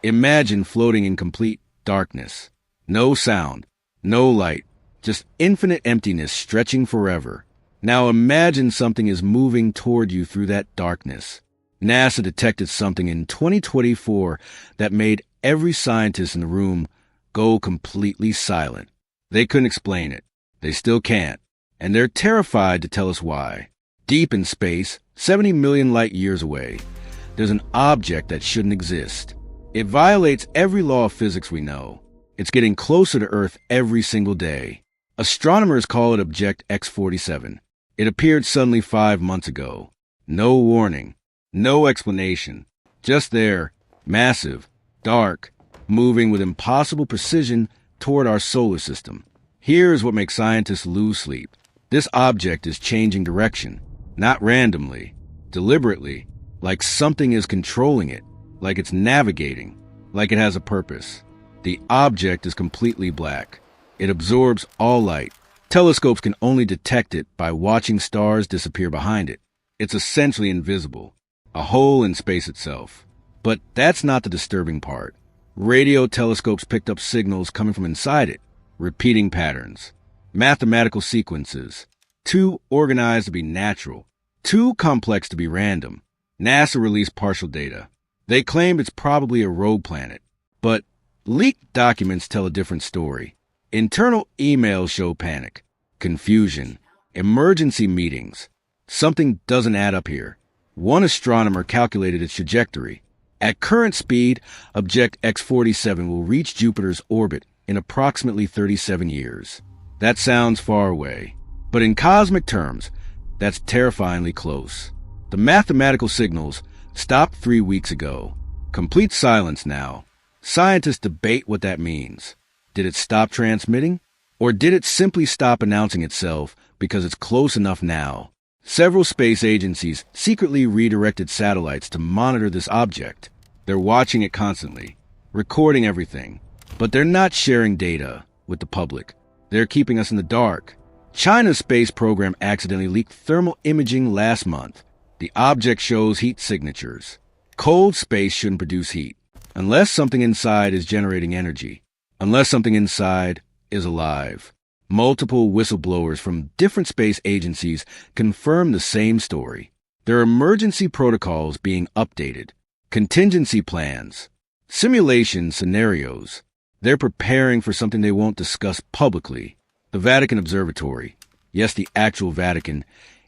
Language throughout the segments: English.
Imagine floating in complete darkness. No sound, no light, just infinite emptiness stretching forever. Now imagine something is moving toward you through that darkness. NASA detected something in 2024 that made every scientist in the room go completely silent. They couldn't explain it. They still can't. And they're terrified to tell us why. Deep in space, 70 million light years away, there's an object that shouldn't exist. It violates every law of physics we know. It's getting closer to Earth every single day. Astronomers call it Object X-47. It appeared suddenly 5 months ago. No warning, no explanation. Just there, massive, dark, moving with impossible precision toward our solar system. Here's what makes scientists lose sleep. This object is changing direction, not randomly, deliberately, like something is controlling it, like it's navigating, like it has a purpose. The object is completely black. It absorbs all light. Telescopes can only detect it by watching stars disappear behind it. It's essentially invisible, a hole in space itself. But that's not the disturbing part. Radio telescopes picked up signals coming from inside it, repeating patterns, mathematical sequences, too organized to be natural, too complex to be random. NASA released partial data. They claimed it's probably a rogue planet, but leaked documents tell a different story. Internal emails show panic, confusion, emergency meetings. Something doesn't add up here. One astronomer calculated its trajectory. At current speed, Object X-47 will reach Jupiter's orbit in approximately 37 years. That sounds far away, but in cosmic terms, that's terrifyingly close. The mathematical signals stopped 3 weeks ago. Complete silence now. Scientists debate what that means. Did it stop transmitting? Or did it simply stop announcing itself because it's close enough now? Several space agencies secretly redirected satellites to monitor this object. They're watching it constantly, recording everything. But they're not sharing data with the public. They're keeping us in the dark. China's space program accidentally leaked thermal imaging last month. The object shows heat signatures. Cold space shouldn't produce heat, unless something inside is generating energy. Unless something inside is alive. Multiple whistleblowers from different space agencies confirm the same story. There are emergency protocols being updated, contingency plans, simulation scenarios. They're preparing for something they won't discuss publicly. The Vatican Observatory, yes, the actual Vatican,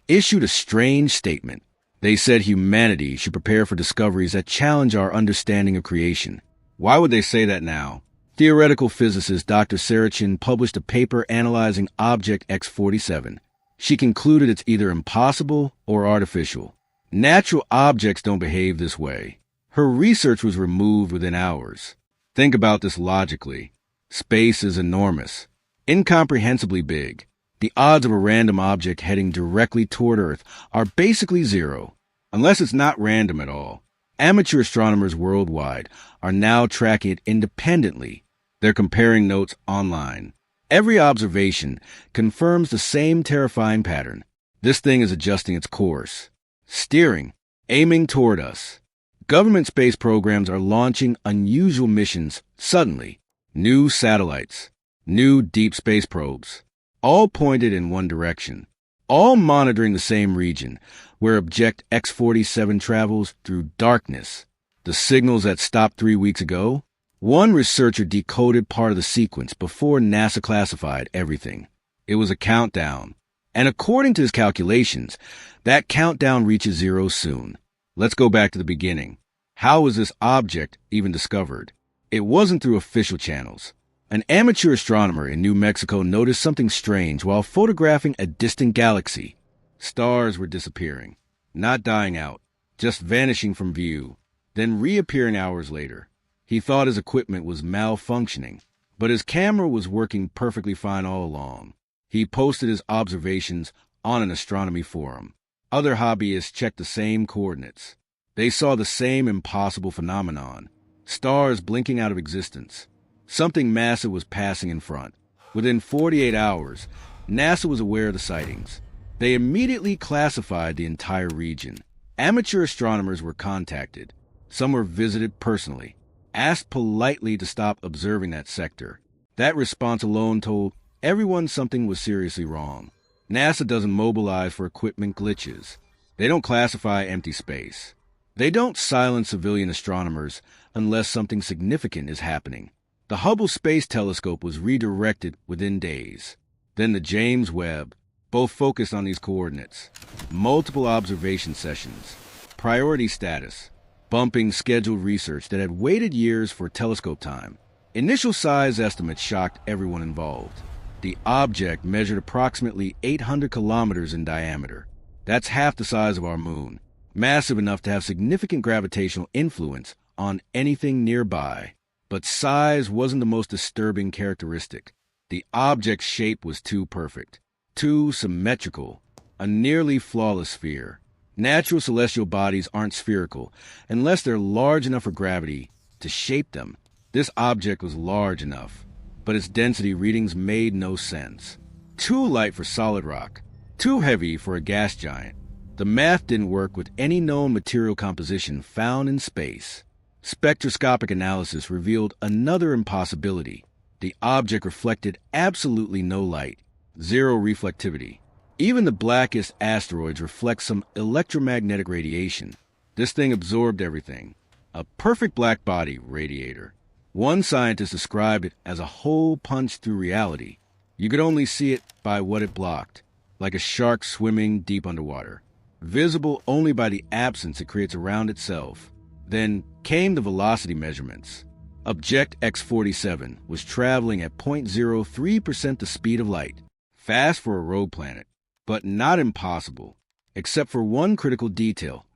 issued a strange statement. They said humanity should prepare for discoveries that challenge our understanding of creation. Why would they say that now? Theoretical physicist Dr. Sarachin published a paper analyzing Object X-47. She concluded it's either impossible or artificial. Natural objects don't behave this way. Her research was removed within hours. Think about this logically. Space is enormous, incomprehensibly big. The odds of a random object heading directly toward Earth are basically zero, unless it's not random at all. Amateur astronomers worldwide are now tracking it independently. They're comparing notes online. Every observation confirms the same terrifying pattern. This thing is adjusting its course, steering, aiming toward us. Government space programs are launching unusual missions suddenly. New satellites, new deep space probes, all pointed in one direction, all monitoring the same region where Object X-47 travels through darkness. The signals that stopped 3 weeks ago? One researcher decoded part of the sequence before NASA classified everything. It was a countdown. And according to his calculations, that countdown reaches zero soon. Let's go back to the beginning. How was this object even discovered? It wasn't through official channels. An amateur astronomer in New Mexico noticed something strange while photographing a distant galaxy. Stars were disappearing, not dying out, just vanishing from view, then reappearing hours later. He thought his equipment was malfunctioning, but his camera was working perfectly fine all along. He posted his observations on an astronomy forum. Other hobbyists checked the same coordinates. They saw the same impossible phenomenon, stars blinking out of existence. Something massive was passing in front. Within 48 hours, NASA was aware of the sightings. They immediately classified the entire region. Amateur astronomers were contacted. Some were visited personally. asked politely to stop observing that sector. That response alone told everyone something was seriously wrong. NASA doesn't mobilize for equipment glitches. They don't classify empty space. They don't silence civilian astronomers unless something significant is happening. The Hubble Space Telescope was redirected within days. Then the James Webb, both focused on these coordinates. Multiple observation sessions. Priority status. Bumping scheduled research that had waited years for telescope time. Initial size estimates shocked everyone involved. The object measured approximately 800 kilometers in diameter. That's half the size of our moon, massive enough to have significant gravitational influence on anything nearby. But size wasn't the most disturbing characteristic. The object's shape was too perfect, too symmetrical, a nearly flawless sphere. Natural celestial bodies aren't spherical unless they're large enough for gravity to shape them. This object was large enough, but its density readings made no sense. Too light for solid rock, too heavy for a gas giant. The math didn't work with any known material composition found in space. Spectroscopic analysis revealed another impossibility. The object reflected absolutely no light, zero reflectivity. Even the blackest asteroids reflect some electromagnetic radiation. This thing absorbed everything. A perfect black body radiator. One scientist described it as a hole punched through reality. You could only see it by what it blocked, like a shark swimming deep underwater, visible only by the absence it creates around itself. Then came the velocity measurements. Object X-47 was traveling at 0.03% the speed of light, fast for a rogue planet, but not impossible, except for one critical detail.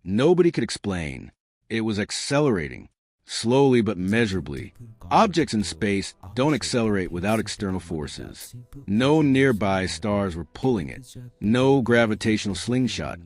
Nobody could explain. It was accelerating. Slowly but measurably. Objects in space don't accelerate without external forces. No nearby stars were pulling it. No gravitational slingshot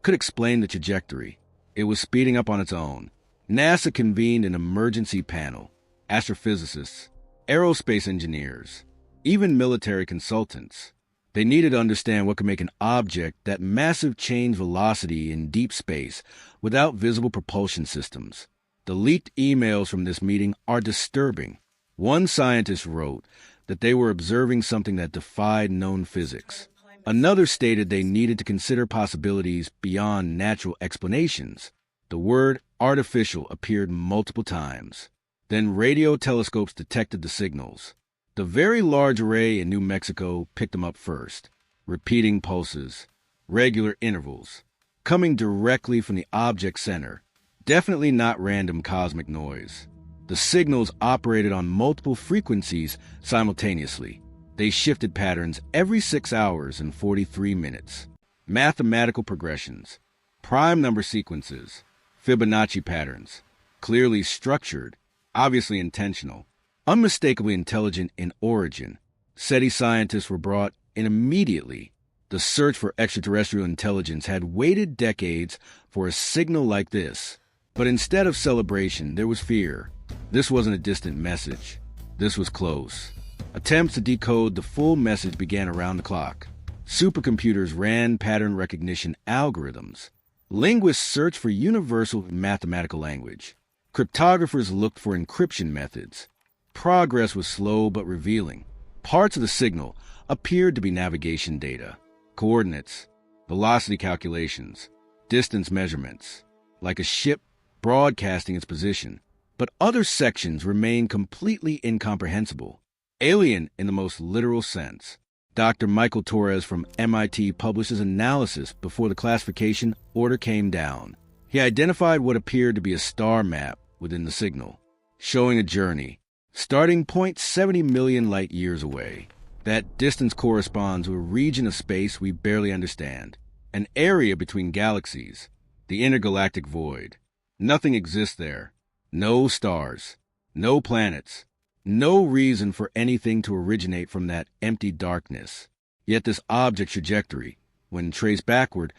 could explain the trajectory. It was speeding up on its own. NASA convened an emergency panel. Astrophysicists, aerospace engineers, even military consultants. They needed to understand what could make an object that massive change velocity in deep space without visible propulsion systems. The leaked emails from this meeting are disturbing. One scientist wrote that they were observing something that defied known physics. Another stated they needed to consider possibilities beyond natural explanations. The word artificial appeared multiple times. Then radio telescopes detected the signals. The Very Large Array in New Mexico picked them up first. Repeating pulses, regular intervals, coming directly from the object center. Definitely not random cosmic noise. The signals operated on multiple frequencies simultaneously. They shifted patterns every 6 hours and 43 minutes. Mathematical progressions, prime number sequences, Fibonacci patterns, clearly structured, obviously intentional, unmistakably intelligent in origin. SETI scientists were brought in immediately. The search for extraterrestrial intelligence had waited decades for a signal like this. But instead of celebration, there was fear. This wasn't a distant message. This was close. Attempts to decode the full message began around the clock. Supercomputers ran pattern recognition algorithms. Linguists searched for universal mathematical language. Cryptographers looked for encryption methods. Progress was slow but revealing. Parts of the signal appeared to be navigation data, coordinates, velocity calculations, distance measurements, like a ship broadcasting its position, but other sections remain completely incomprehensible, alien in the most literal sense. Dr. Michael Torres from MIT published his analysis before the classification order came down. He identified what appeared to be a star map within the signal, showing a journey, starting 0.70 million light years away. That distance corresponds to a region of space we barely understand, an area between galaxies, the intergalactic void. Nothing exists there. No stars, no planets, no reason for anything to originate from that empty darkness. Yet this object's trajectory, when traced backward,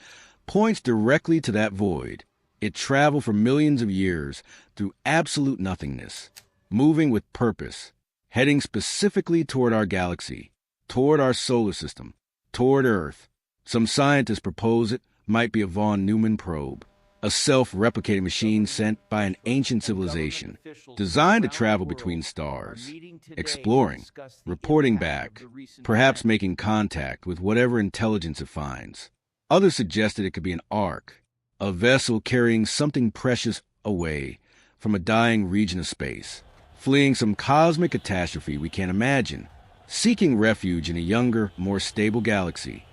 points directly to that void. It traveled for millions of years through absolute nothingness, moving with purpose, heading specifically toward our galaxy, toward our solar system, toward Earth. Some scientists propose it might be a von Neumann probe. a self-replicating machine sent by an ancient civilization, designed to travel between stars, exploring, reporting back, perhaps making contact with whatever intelligence it finds. Others suggested it could be an ark, a vessel carrying something precious away from a dying region of space, fleeing some cosmic catastrophe we can't imagine, seeking refuge in a younger, more stable galaxy.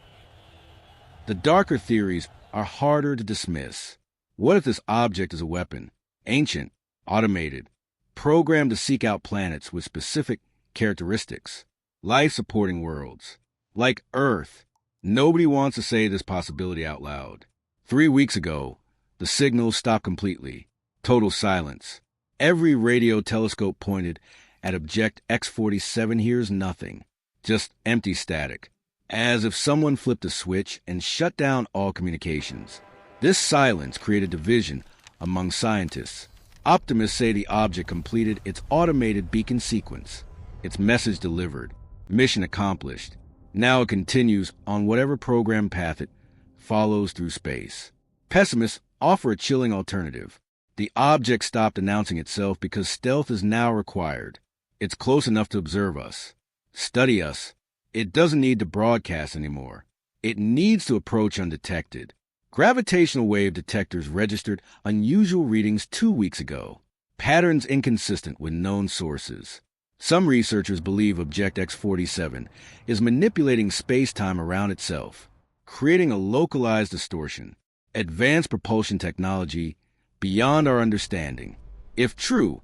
The darker theories are harder to dismiss. What if this object is a weapon, ancient, automated, programmed to seek out planets with specific characteristics, life-supporting worlds, like Earth? Nobody wants to say this possibility out loud. 3 weeks ago, the signals stopped completely. Total silence. Every radio telescope pointed at object X-47 hears nothing. Just empty static. As if someone flipped a switch and shut down all communications. This silence created division among scientists. Optimists say the object completed its automated beacon sequence. Its message delivered. Mission accomplished. Now it continues on whatever program path it follows through space. Pessimists offer a chilling alternative. The object stopped announcing itself because stealth is now required. It's close enough to observe us, study us. It doesn't need to broadcast anymore. It needs to approach undetected. Gravitational wave detectors registered unusual readings 2 weeks ago, patterns inconsistent with known sources. Some researchers believe Object X-47 is manipulating space-time around itself, creating a localized distortion, advanced propulsion technology beyond our understanding. If true,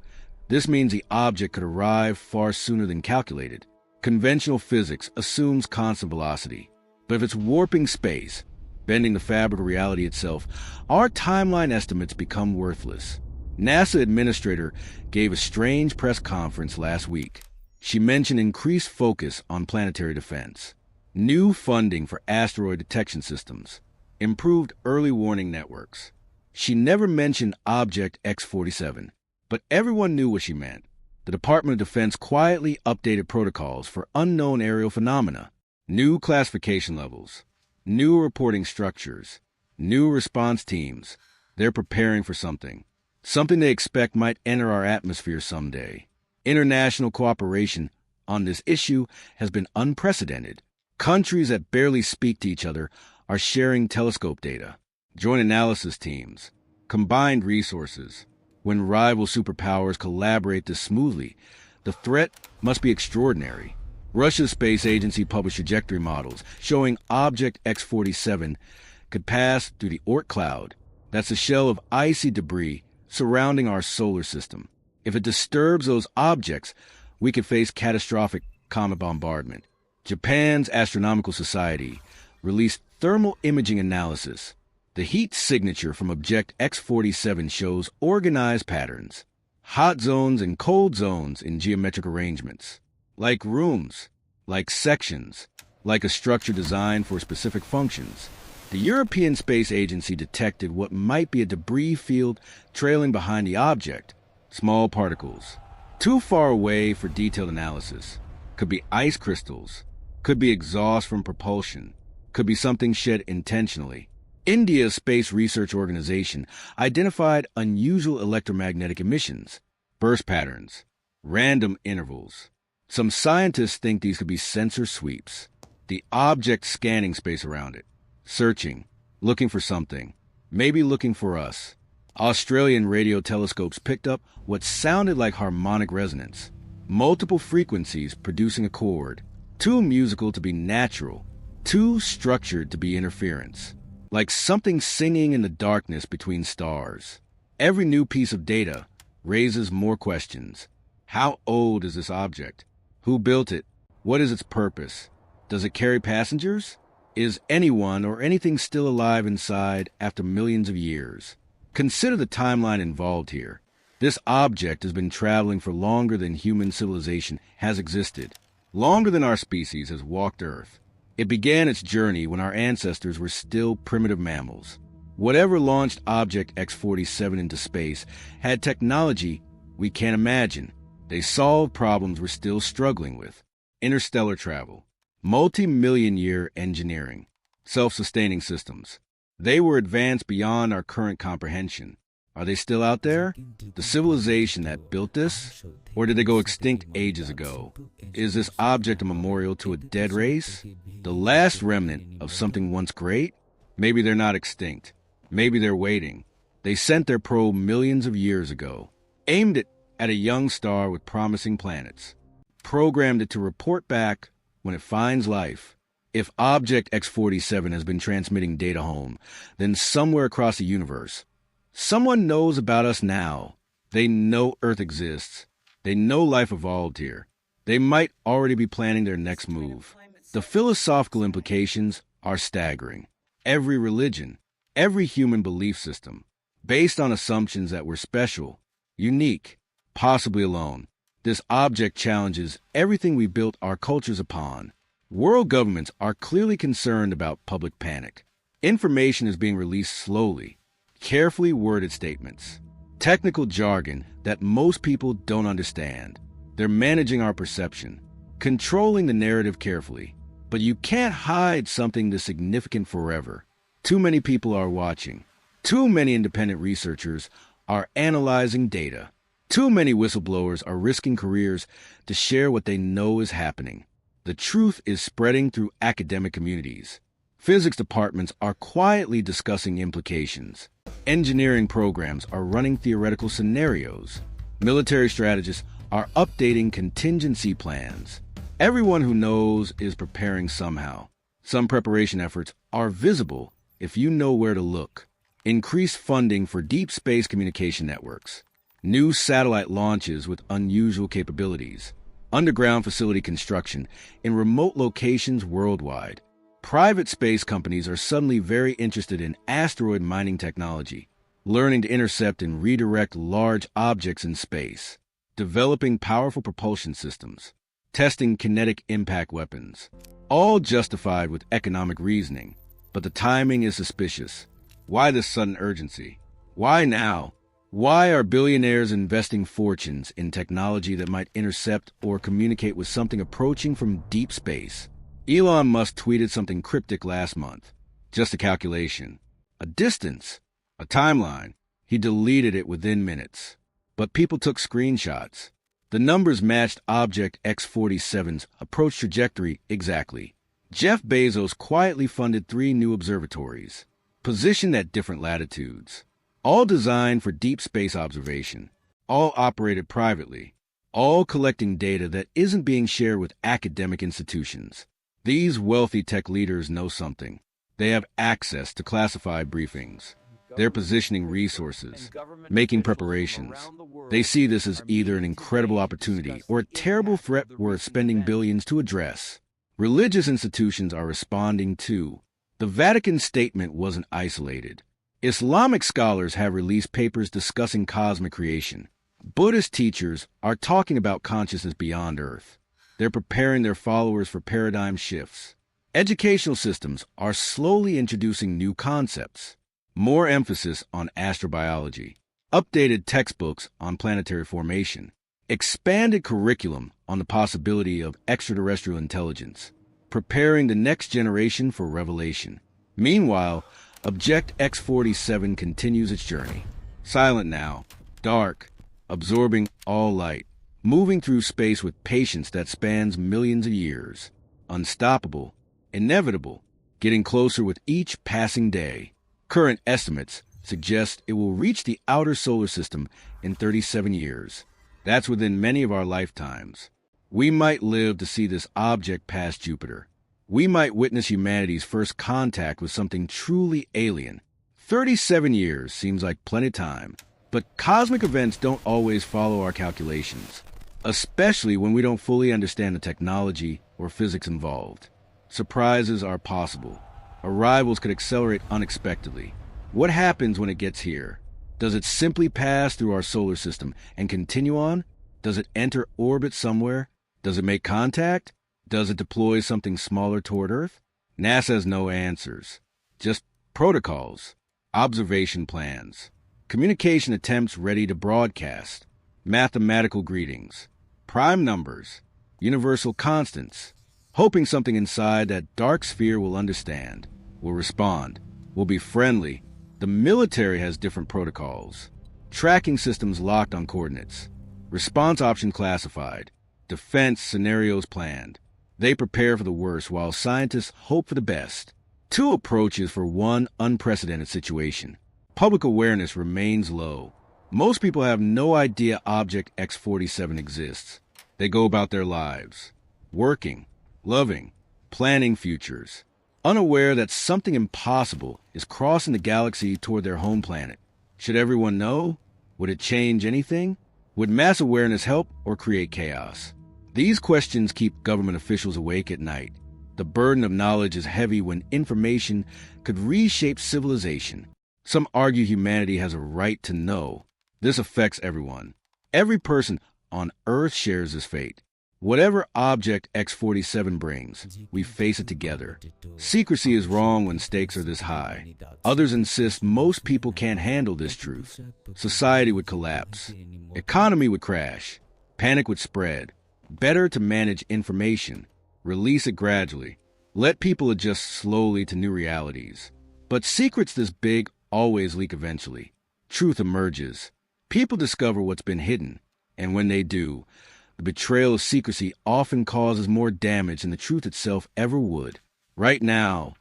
this means the object could arrive far sooner than calculated. Conventional physics assumes constant velocity, but if it's warping space, bending the fabric of reality itself, our timeline estimates become worthless. NASA administrator gave a strange press conference last week. She mentioned increased focus on planetary defense, new funding for asteroid detection systems, improved early warning networks. She never mentioned Object X-47, but everyone knew what she meant. The Department of Defense quietly updated protocols for unknown aerial phenomena, new classification levels, new reporting structures, new response teams. They're preparing for something they expect might enter our atmosphere someday. International cooperation on this issue has been unprecedented. Countries that barely speak to each other are sharing telescope data, joint analysis teams, combined resources. When rival superpowers collaborate this smoothly, the threat must be extraordinary. Russia's space agency published trajectory models showing Object X-47 could pass through the Oort cloud. That's a shell of icy debris surrounding our solar system. If it disturbs those objects, we could face catastrophic comet bombardment. Japan's Astronomical Society released thermal imaging analysis. The heat signature from Object X-47 shows organized patterns, hot zones and cold zones in geometric arrangements, like rooms, like sections, like a structure designed for specific functions. The European Space Agency detected what might be a debris field trailing behind the object, small particles, too far away for detailed analysis. Could be ice crystals, could be exhaust from propulsion, could be something shed intentionally. India's Space Research Organization identified unusual electromagnetic emissions, burst patterns, random intervals. Some scientists think these could be sensor sweeps, the object scanning space around it, searching, looking for something, maybe looking for us. Australian radio telescopes picked up what sounded like harmonic resonance, multiple frequencies producing a chord, too musical to be natural, too structured to be interference. Like something singing in the darkness between stars. Every new piece of data raises more questions. How old is this object? Who built it? What is its purpose? Does it carry passengers? Is anyone or anything still alive inside after millions of years? Consider the timeline involved here. This object has been traveling for longer than human civilization has existed, longer than our species has walked Earth. It began its journey when our ancestors were still primitive mammals. Whatever launched Object X-47 into space had technology we can't imagine. They solved problems we're still struggling with. Interstellar travel, multi-million-year engineering, self-sustaining systems. They were advanced beyond our current comprehension. Are they still out there? The civilization that built this? Or did they go extinct ages ago? Is this object a memorial to a dead race? The last remnant of something once great? Maybe they're not extinct. Maybe they're waiting. They sent their probe millions of years ago, aimed it at a young star with promising planets, programmed it to report back when it finds life. If Object X-47 has been transmitting data home, then somewhere across the universe, someone knows about us now. They know Earth exists. They know life evolved here. They might already be planning their next move. The philosophical implications are staggering. Every religion, every human belief system, based on assumptions that we're special, unique, possibly alone. This object challenges everything we built our cultures upon. World governments are clearly concerned about public panic. Information is being released slowly, carefully worded statements, technical jargon that most people don't understand. They're managing our perception, controlling the narrative carefully. But you can't hide something this significant forever. Too many people are watching. Too many independent researchers are analyzing data. Too many whistleblowers are risking careers to share what they know is happening. The truth is spreading through academic communities. Physics departments are quietly discussing implications. Engineering programs are running theoretical scenarios. Military strategists are updating contingency plans. Everyone who knows is preparing somehow. Some preparation efforts are visible if you know where to look. Increased funding for deep space communication networks. New satellite launches with unusual capabilities. Underground facility construction in remote locations worldwide. Private space companies are suddenly very interested in asteroid mining technology, learning to intercept and redirect large objects in space, developing powerful propulsion systems, testing kinetic impact weapons, all justified with economic reasoning. But the timing is suspicious. Why this sudden urgency? Why now? Why are billionaires investing fortunes in technology that might intercept or communicate with something approaching from deep space? Elon Musk tweeted something cryptic last month. Just a calculation. A distance. A timeline. He deleted it within minutes. But people took screenshots. The numbers matched Object X-47's approach trajectory exactly. Jeff Bezos quietly funded 3 new observatories, positioned at different latitudes, all designed for deep space observation, all operated privately, all collecting data that isn't being shared with academic institutions. These wealthy tech leaders know something. They have access to classified briefings. They're positioning resources, making preparations. They see this as either an incredible opportunity or a terrible threat worth spending billions to address. Religious institutions are responding too. The Vatican statement wasn't isolated. Islamic scholars have released papers discussing cosmic creation. Buddhist teachers are talking about consciousness beyond Earth. They're preparing their followers for paradigm shifts. Educational systems are slowly introducing new concepts. More emphasis on astrobiology, updated textbooks on planetary formation, expanded curriculum on the possibility of extraterrestrial intelligence, preparing the next generation for revelation. Meanwhile, Object X-47 continues its journey. Silent now, dark, absorbing all light, moving through space with patience that spans millions of years. Unstoppable, inevitable, getting closer with each passing day. Current estimates suggest it will reach the outer solar system in 37 years. That's within many of our lifetimes. We might live to see this object pass Jupiter. We might witness humanity's first contact with something truly alien. 37 years seems like plenty of time, but cosmic events don't always follow our calculations, especially when we don't fully understand the technology or physics involved. Surprises are possible. Arrivals could accelerate unexpectedly. What happens when it gets here? Does it simply pass through our solar system and continue on? Does it enter orbit somewhere? Does it make contact? Does it deploy something smaller toward Earth? NASA has no answers. Just protocols, observation plans, communication attempts ready to broadcast, mathematical greetings, prime numbers, universal constants, hoping something inside that dark sphere will understand, will respond. will be friendly. The military has different protocols. Tracking systems locked on coordinates. Response option classified. Defense scenarios planned. They prepare for the worst while scientists hope for the best. Two approaches for one unprecedented situation. Public awareness remains low. Most people have no idea Object X-47 exists. They go about their lives, working, loving, planning futures, unaware that something impossible is crossing the galaxy toward their home planet. Should everyone know? Would it change anything? Would mass awareness help or create chaos? These questions keep government officials awake at night. The burden of knowledge is heavy when information could reshape civilization. Some argue humanity has a right to know. This affects everyone. Every person on Earth shares this fate. Whatever Object X-47 brings, we face it together. Secrecy is wrong when stakes are this high. Others insist most people can't handle this truth. Society would collapse. Economy would crash. Panic would spread. Better to manage information. Release it gradually. Let people adjust slowly to new realities. But secrets this big always leak eventually. Truth emerges. People discover what's been hidden. And when they do, the betrayal of secrecy often causes more damage than the truth itself ever would. Right now,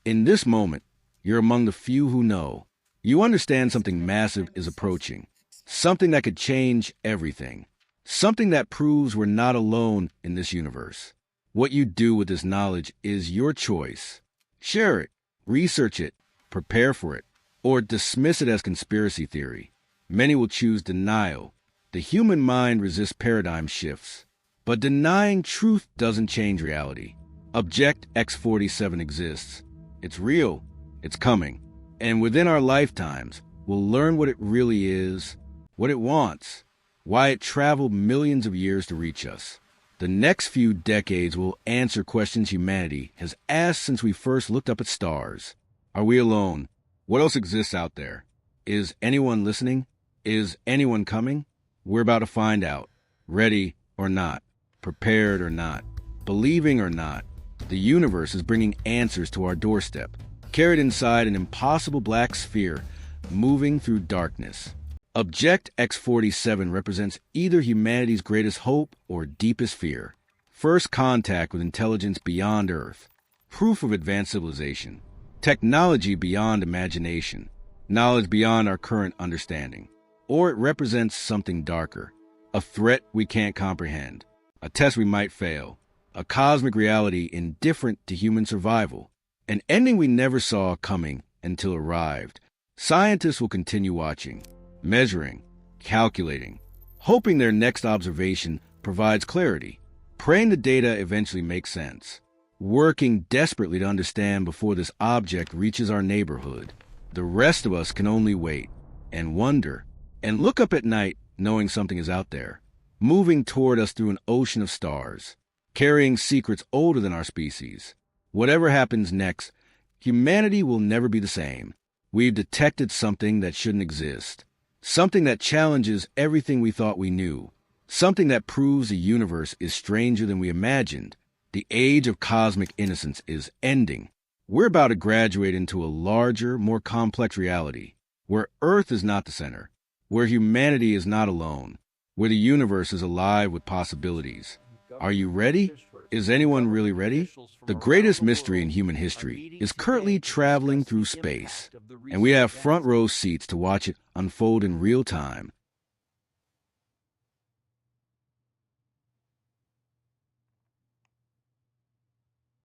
in this moment, you're among the few who know. You understand something massive is approaching. Something that could change everything. Something that proves we're not alone in this universe. What you do with this knowledge is your choice. Share it, research it, prepare for it, or dismiss it as conspiracy theory. Many will choose denial. The human mind resists paradigm shifts. But denying truth doesn't change reality. Object X-47 exists. It's real. It's coming. And within our lifetimes, we'll learn what it really is, what it wants, why it traveled millions of years to reach us. The next few decades will answer questions humanity has asked since we first looked up at stars. Are we alone? What else exists out there? Is anyone listening? Is anyone coming? We're about to find out. Ready or not. Prepared or not. Believing or not. The universe is bringing answers to our doorstep, carried inside an impossible black sphere, moving through darkness. Object X-47 represents either humanity's greatest hope or deepest fear. First contact with intelligence beyond Earth. Proof of advanced civilization. Technology beyond imagination. Knowledge beyond our current understanding. Or it represents something darker. A threat we can't comprehend. A test we might fail. A cosmic reality indifferent to human survival. An ending we never saw coming until arrived. Scientists will continue watching, measuring, calculating, hoping their next observation provides clarity, praying the data eventually makes sense, working desperately to understand before this object reaches our neighborhood. The rest of us can only wait and wonder and look up at night knowing something is out there, moving toward us through an ocean of stars, carrying secrets older than our species. Whatever happens next, humanity will never be the same. We've detected something that shouldn't exist. Something that challenges everything we thought we knew. Something that proves the universe is stranger than we imagined. The age of cosmic innocence is ending. We're about to graduate into a larger, more complex reality, where Earth is not the center, where humanity is not alone, where the universe is alive with possibilities. Are you ready? Is anyone really ready? The greatest mystery in human history is currently traveling through space, and we have front row seats to watch it unfold in real time.